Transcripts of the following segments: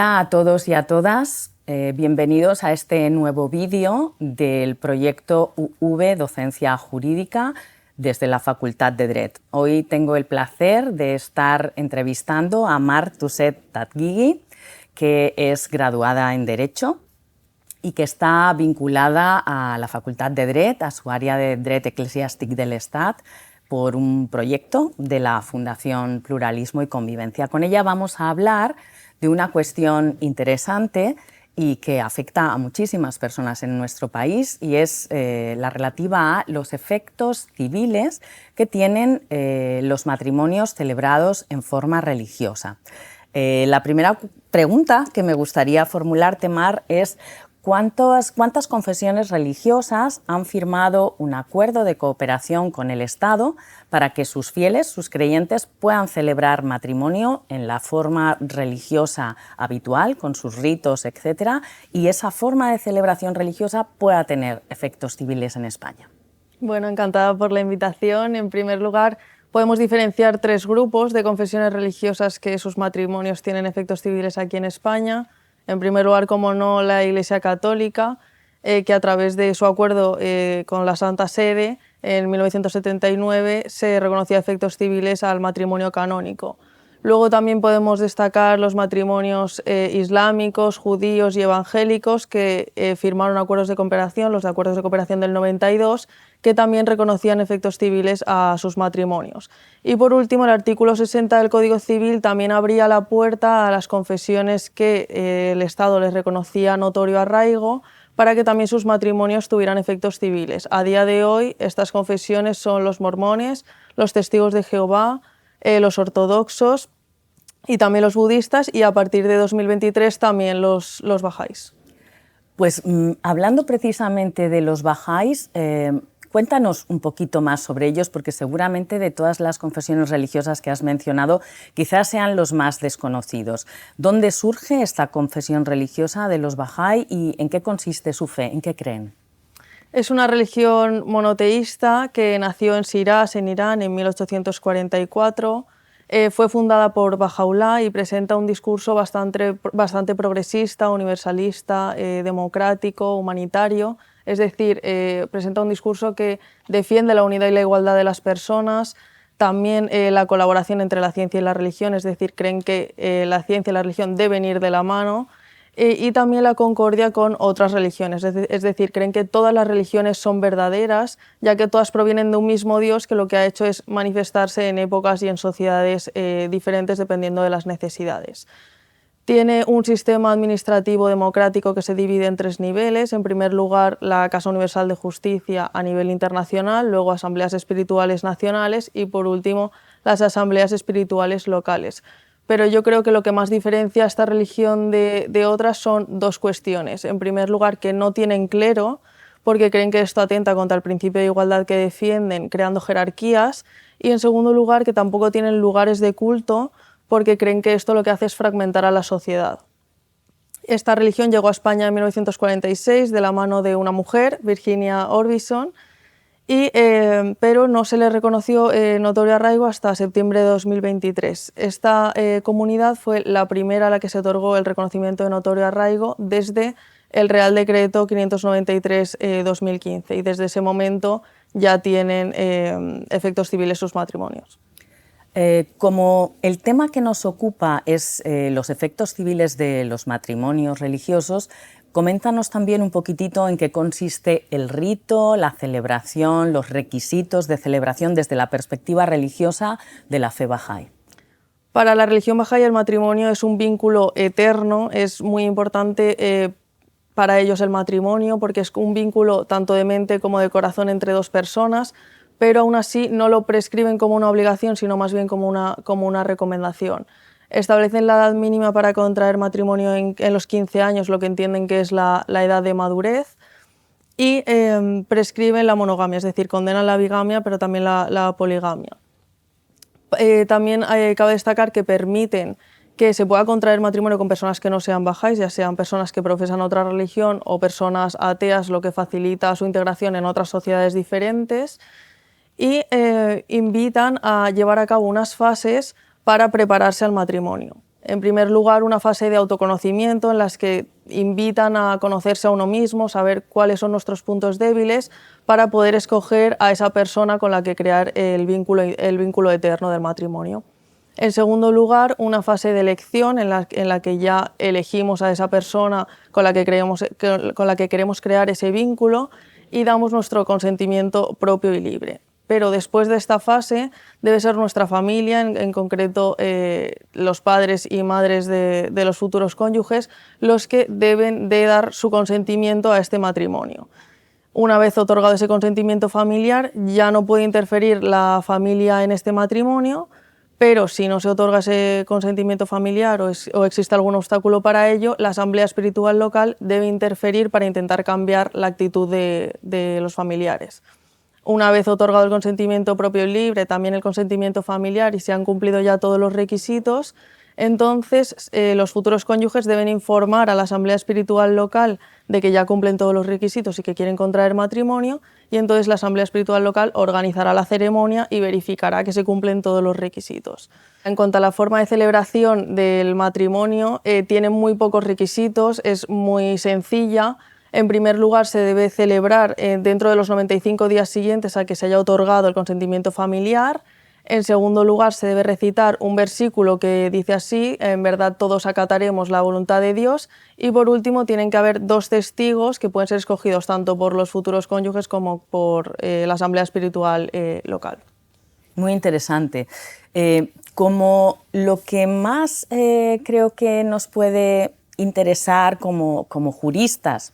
Hola a todos y a todas, bienvenidos a este nuevo vídeo del proyecto UV Docencia Jurídica desde la Facultad de Dret. Hoy tengo el placer de estar entrevistando a Mar Tuset Tatguigui, que es graduada en Derecho y que está vinculada a la Facultad de Dret, a su área de Dret Eclesiàstic de l'Estat, por un proyecto de la Fundación Pluralismo y Convivencia. Con ella vamos a hablar de una cuestión interesante y que afecta a muchísimas personas en nuestro país, y es la relativa a los efectos civiles que tienen los matrimonios celebrados en forma religiosa. La primera pregunta que me gustaría formularte, Mar, es ¿cuántas confesiones religiosas han firmado un acuerdo de cooperación con el Estado para que sus fieles, sus creyentes, puedan celebrar matrimonio en la forma religiosa habitual, con sus ritos, etcétera, y esa forma de celebración religiosa pueda tener efectos civiles en España? Bueno, encantada por la invitación. En primer lugar, podemos diferenciar tres grupos de confesiones religiosas que sus matrimonios tienen efectos civiles aquí en España. En primer lugar, como no, la Iglesia Católica, que a través de su acuerdo con la Santa Sede en 1979 se reconocía efectos civiles al matrimonio canónico. Luego también podemos destacar los matrimonios islámicos, judíos y evangélicos que firmaron acuerdos de cooperación, los acuerdos de cooperación del 92, que también reconocían efectos civiles a sus matrimonios. Y por último, el artículo 60 del Código Civil también abría la puerta a las confesiones que el Estado les reconocía notorio arraigo para que también sus matrimonios tuvieran efectos civiles. A día de hoy, estas confesiones son los mormones, los testigos de Jehová, los ortodoxos y también los budistas, y a partir de 2023 también los bahá'ís. Pues hablando precisamente de los bahá'ís, cuéntanos un poquito más sobre ellos, porque seguramente de todas las confesiones religiosas que has mencionado, quizás sean los más desconocidos. ¿Dónde surge esta confesión religiosa de los bahá'í y en qué consiste su fe? ¿En qué creen? Es una religión monoteísta que nació en Shiraz, en Irán, en 1844. Fue fundada por Bahá'u'lláh y presenta un discurso bastante progresista, universalista, democrático, humanitario. Es decir, presenta un discurso que defiende la unidad y la igualdad de las personas, también la colaboración entre la ciencia y la religión, es decir, creen que la ciencia y la religión deben ir de la mano, y también la concordia con otras religiones, es decir, creen que todas las religiones son verdaderas, ya que todas provienen de un mismo Dios que lo que ha hecho es manifestarse en épocas y en sociedades diferentes dependiendo de las necesidades. Tiene un sistema administrativo democrático que se divide en tres niveles. En primer lugar, la Casa Universal de Justicia a nivel internacional, luego asambleas espirituales nacionales y, por último, las asambleas espirituales locales. Pero yo creo que lo que más diferencia a esta religión de otras son dos cuestiones. En primer lugar, que no tienen clero, porque creen que esto atenta contra el principio de igualdad que defienden, creando jerarquías. Y en segundo lugar, que tampoco tienen lugares de culto, porque creen que esto lo que hace es fragmentar a la sociedad. Esta religión llegó a España en 1946 de la mano de una mujer, Virginia Orbison, pero no se le reconoció notorio arraigo hasta septiembre de 2023. Esta comunidad fue la primera a la que se otorgó el reconocimiento de notorio arraigo desde el Real Decreto 593-2015, y desde ese momento ya tienen efectos civiles sus matrimonios. Como el tema que nos ocupa es los efectos civiles de los matrimonios religiosos, coméntanos también un poquitito en qué consiste el rito, la celebración, los requisitos de celebración desde la perspectiva religiosa de la fe bahá'í. Para la religión bahá'í el matrimonio es un vínculo eterno, es muy importante para ellos el matrimonio porque es un vínculo tanto de mente como de corazón entre dos personas, pero aún así no lo prescriben como una obligación, sino más bien como una recomendación. Establecen la edad mínima para contraer matrimonio en los 15 años, lo que entienden que es la edad de madurez, y prescriben la monogamia, es decir, condenan la bigamia, pero también la poligamia. También cabe destacar que permiten que se pueda contraer matrimonio con personas que no sean bahá'ís, ya sean personas que profesan otra religión o personas ateas, lo que facilita su integración en otras sociedades diferentes, y invitan a llevar a cabo unas fases para prepararse al matrimonio. En primer lugar, una fase de autoconocimiento en las que invitan a conocerse a uno mismo, saber cuáles son nuestros puntos débiles para poder escoger a esa persona con la que crear el vínculo eterno del matrimonio. En segundo lugar, una fase de elección en la que ya elegimos a esa persona con la que queremos crear ese vínculo y damos nuestro consentimiento propio y libre. Pero después de esta fase debe ser nuestra familia, en concreto los padres y madres de los futuros cónyuges, los que deben de dar su consentimiento a este matrimonio. Una vez otorgado ese consentimiento familiar, ya no puede interferir la familia en este matrimonio, pero si no se otorga ese consentimiento familiar o existe algún obstáculo para ello, la asamblea espiritual local debe interferir para intentar cambiar la actitud de los familiares. Una vez otorgado el consentimiento propio y libre, también el consentimiento familiar y se han cumplido ya todos los requisitos, entonces los futuros cónyuges deben informar a la asamblea espiritual local de que ya cumplen todos los requisitos y que quieren contraer matrimonio, y entonces la asamblea espiritual local organizará la ceremonia y verificará que se cumplen todos los requisitos. En cuanto a la forma de celebración del matrimonio, tiene muy pocos requisitos, es muy sencilla. En primer lugar, se debe celebrar dentro de los 95 días siguientes a que se haya otorgado el consentimiento familiar. En segundo lugar, se debe recitar un versículo que dice así: en verdad todos acataremos la voluntad de Dios. Y por último, tienen que haber 2 testigos que pueden ser escogidos tanto por los futuros cónyuges como por la asamblea espiritual local. Muy interesante. Como lo que más creo que nos puede interesar como juristas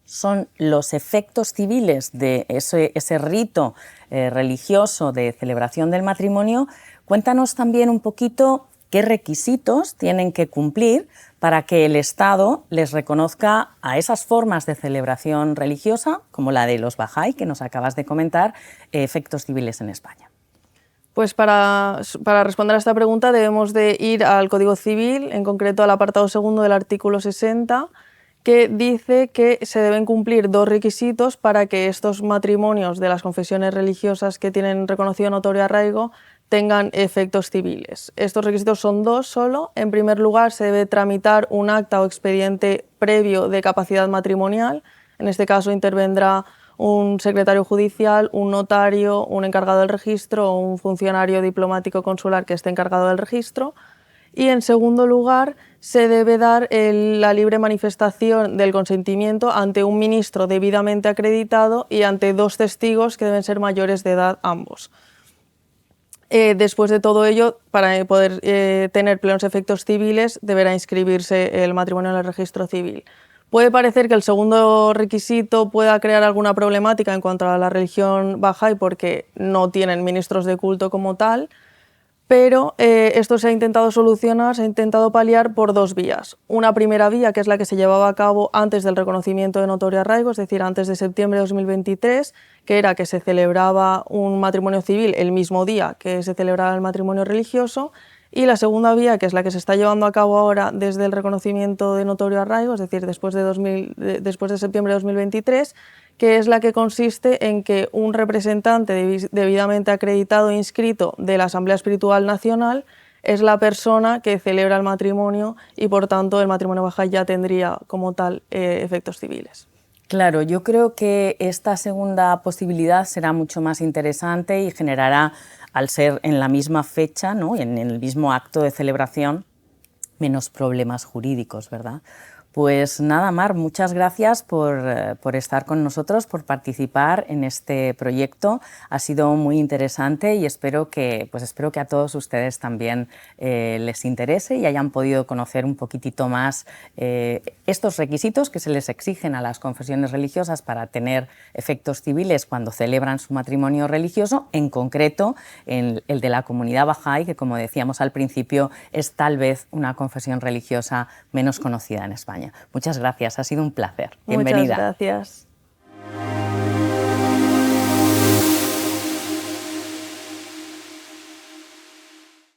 son los efectos civiles de ese rito religioso de celebración del matrimonio, cuéntanos también un poquito qué requisitos tienen que cumplir para que el Estado les reconozca a esas formas de celebración religiosa, como la de los Bahá'í, que nos acabas de comentar, efectos civiles en España. Pues para responder a esta pregunta debemos de ir al Código Civil, en concreto al apartado segundo del artículo 60, que dice que se deben cumplir 2 requisitos para que estos matrimonios de las confesiones religiosas que tienen reconocido notorio arraigo tengan efectos civiles. Estos requisitos son 2 solo. En primer lugar, se debe tramitar un acta o expediente previo de capacidad matrimonial. En este caso intervendrá un secretario judicial, un notario, un encargado del registro o un funcionario diplomático consular que esté encargado del registro. Y en segundo lugar, se debe dar la libre manifestación del consentimiento ante un ministro debidamente acreditado y ante 2 testigos que deben ser mayores de edad ambos. Después de todo ello, para poder tener plenos efectos civiles, deberá inscribirse el matrimonio en el registro civil. Puede parecer que el segundo requisito pueda crear alguna problemática en cuanto a la religión Bahá'í porque no tienen ministros de culto como tal, pero esto se ha intentado solucionar, se ha intentado paliar por 2 vías. Una primera vía, que es la que se llevaba a cabo antes del reconocimiento de notorio arraigo, es decir, antes de septiembre de 2023, que era que se celebraba un matrimonio civil el mismo día que se celebraba el matrimonio religioso. Y la segunda vía, que es la que se está llevando a cabo ahora desde el reconocimiento de notorio arraigo, es decir, después de septiembre de 2023, que es la que consiste en que un representante debidamente acreditado e inscrito de la Asamblea Espiritual Nacional es la persona que celebra el matrimonio y, por tanto, el matrimonio Bahá'í ya tendría como tal efectos civiles. Claro, yo creo que esta segunda posibilidad será mucho más interesante y generará, al ser en la misma fecha, ¿no?, en el mismo acto de celebración, menos problemas jurídicos, ¿verdad? Pues nada, Mar, muchas gracias por estar con nosotros, por participar en este proyecto. Ha sido muy interesante y espero que a todos ustedes también les interese y hayan podido conocer un poquitito más estos requisitos que se les exigen a las confesiones religiosas para tener efectos civiles cuando celebran su matrimonio religioso, en concreto el de la comunidad Bahá'í, que, como decíamos al principio, es tal vez una confesión religiosa menos conocida en España. Muchas gracias, ha sido un placer. Bienvenida. Muchas gracias.